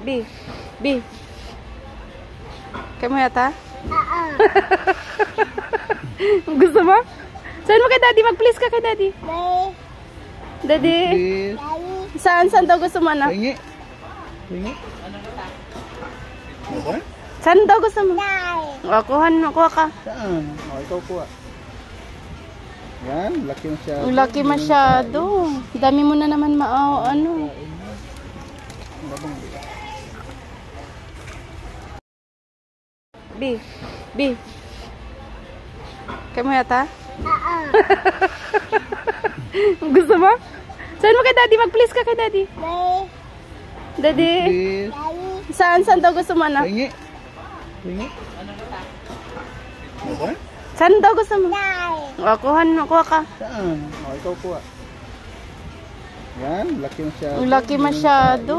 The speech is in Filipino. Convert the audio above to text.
B. B. Kaya mo yata? Gusto mo? Saan mo kay daddy? Mag-please ka kay daddy. Daddy. Saan daw gusto mo na? Hingi. Hingi. Ano? Saan daw gusto mo? Kuha ka. Saan? Ikaw kuha. Yan, laki masyado. Laki masyado. Dami mo na naman ano. B. B. Kaya mo yata? Gusto mo? Saan mo kay daddy? Mag-please ka kay daddy. Daddy. Saan daw gusto mo na? Hingi. Hingi. Ano? Saan daw gusto mo? Kuha ka. Saan? Ikaw kuha. Yan, laki masyado. Laki masyado.